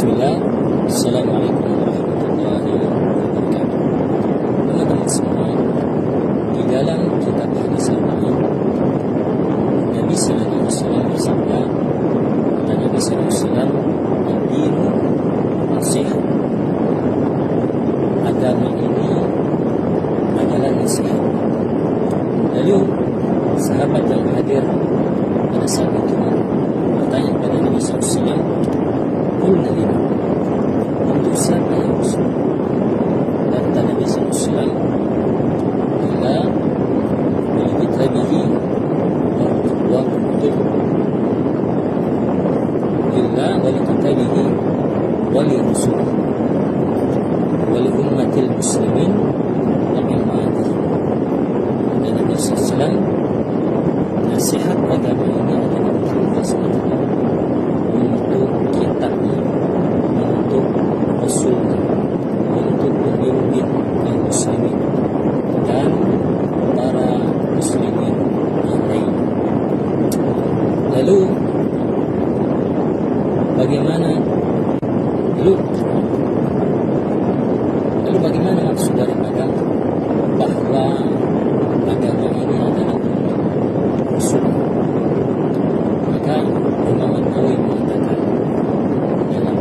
Bismillah. Assalamualaikum warahmatullahi wabarakatuh. Teman-teman semua, di dalam kitab hadis al-Nabi, Nabi sallallahu alaihi wasallam bersabda, kata Nabi sallallahu alaihi wasallam, "Ad-dinu nasihat." Agama ini adalah nasihat. Lalu sahabat yang hadir pada saat itu bertanya kepada Nabi sallallahu alaihi wasallam, "Qulna liman?" Untuk siapa ya Rasul? Dan kata Nabi sallallahu alaihi wasallam, "Ila kitabihi wa kutub lillah wa li kitabihi wa li rasulih wa li ummatil muslimin wa ummatihi." Dan Nabi sallallahu alaihi wasallam, nasihat agama ini adalah untuk kitabnya, untuk rasulnya, untuk pemimpin kaum muslimin dan para muslimin yang lain. Lalu bagaimana maksud daripada bahwa agama ini adalah untuk rasul? Maka Imam An-Nawawi mengatakan dalam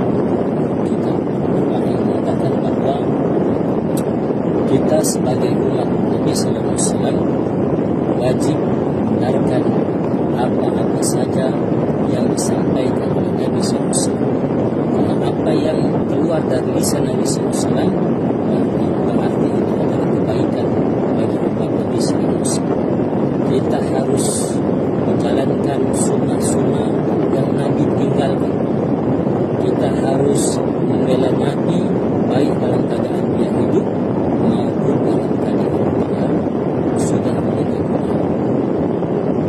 kitab Al-Wahyi mengatakan bahwa kita sebagai umat Nabi sallallahu alaihi wasallam wajib benarkan apa-apa saja yang disampaikan oleh Nabi sallallahu alaihi wasallam. Karena apa yang keluar dari lisan Nabi sallallahu alaihi wasallam berarti itu adalah kebaikan bagi umat Nabi sallallahu alaihi wasallam. Kita harus menjalankan sunnah-sunnah yang Nabi tinggalkan. Kita harus membela Nabi baik dalam keadaan dia hidup maupun dalam keadaan dia sudah meninggal.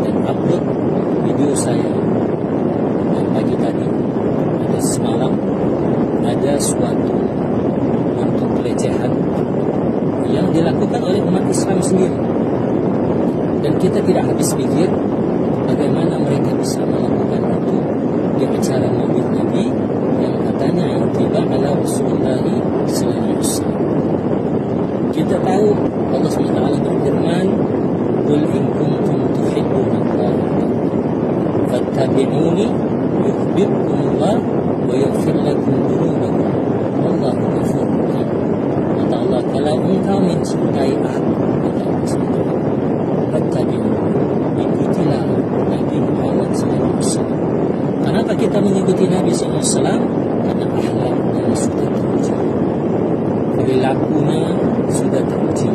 Dan upload video saya yang pagi tadi, ada semalam, ada suatu bentuk pelecehan yang dilakukan oleh umat Islam sendiri. Dan kita tidak habis pikir bagaimana mereka bisa melakukan itu di acara maulid Nabi yang katanya ittiba ala Rasulullah sallallahu alaihi wasallam. Kita tahu Allah SWT berfirman, "Qul in kuntum tuhibbuna Allah fattabi'uni yuhibbukumullah wa yaghfir lakum dhunubakum wallahu ghafurur rahim." Kata Allah, kalau engkau mencintai aku, kata Allah SWT, ikutilah Nabi Muhammad SAW. Kenapa kita mengikuti Nabi SAW? Karena akhlaknya sudah teruji, perilakunya sudah teruji,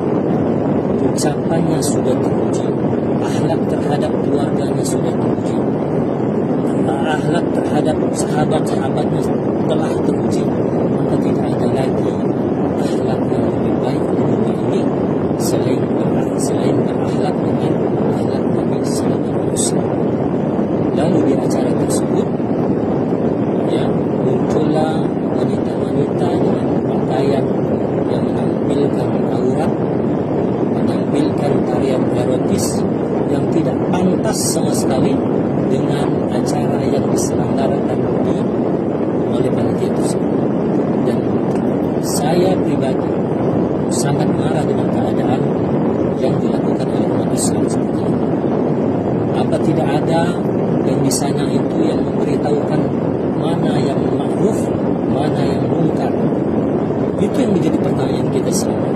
ucapannya sudah teruji, akhlak terhadap keluarganya sudah teruji, akhlak terhadap sahabat-sahabatnya telah teruji. Maka tidak ada lagi akhlak yang lebih baik di dunia ini selain berakhlak dengan akhlak Nabi sallallahu alaihi wasallam. Lalu di acara tersebut muncullah wanita-wanita dengan pakaian yang menampilkan aurat, menampilkan tarian erotis yang tidak pantas sama sekali dengan acara yang diselenggarakan oleh panitia tersebut. Dan saya pribadi sangat marah dengan keadaan yang dilakukan oleh umat Islam seperti ini. Apa tidak ada yang di sana itu yang memberitahukan mana yang ma'ruf, mana yang mungkar? Itu yang menjadi pertanyaan kita semua.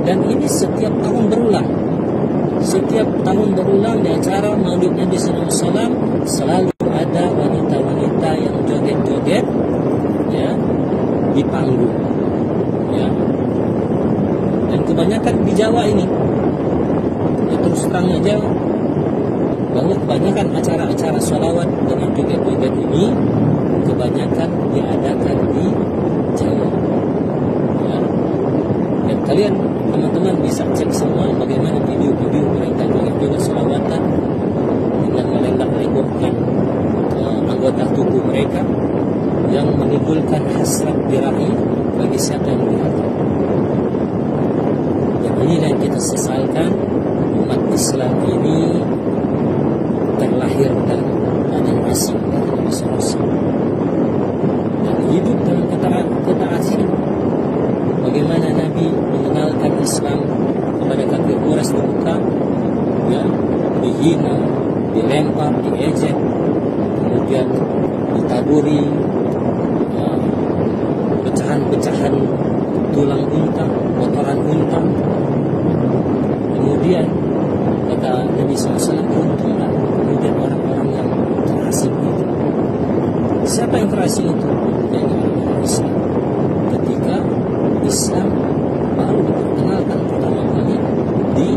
Dan ini setiap tahun berulang. Setiap tahun berulang di acara Maulid Nabi sallallahu alaihi wasallam selalu ada wanita-wanita yang joget-joget di panggung. Dan kebanyakan di Jawa ini, terus terang aja bahwa kebanyakan acara-acara sholawat dengan joget-joget ini kebanyakan diadakan di Jawa. Dan kalian teman-teman bisa cek semua bagaimana video-video mereka joget-joget sholawatan dengan melenggak-lenggokkan anggota tubuh mereka yang menimbulkan hasrat birahi bagi siapa yang melihat. Inilah yang kita sesalkan, umat Islam ini terlahir dalam keadaan asing dari Nabi SAW. Dan hidup dalam ketaatan. Bagaimana Nabi mengenalkan Islam kepada kafir Quraisy di Mekah, ya, dihina, dilempar, diejek, kemudian ditaburi pecahan-pecahan tulang unta, kotoran unta. Kemudian kata Nabi SAW, untunglah kemudian orang-orang yang terasing itu. Siapa yang terasing itu? Yang orang Islam. Ketika Islam baru diperkenalkan pertama kali di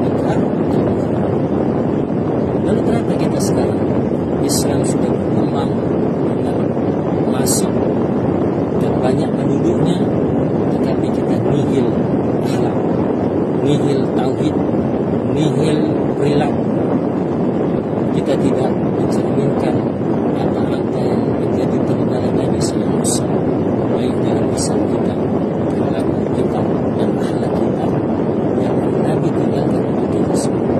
Mekah dan Madinah. Lalu kenapa kita sekarang Islam sudah berkembang dan masuk dan banyak penduduknya, tetapi kita nihil akhlak, nihil tauhid, nihil perilaku. Kita tidak mencerminkan apa-apa yang menjadi peninggalan Nabi sallallahu alaihi wasallam, baik dalam lisan kita, perilaku kita, dan akhlak kita yang Nabi tinggalkan untuk kita semua.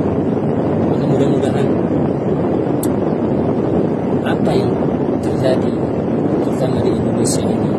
Maka mudah-mudahan apa yang terjadi terutama di Indonesia ini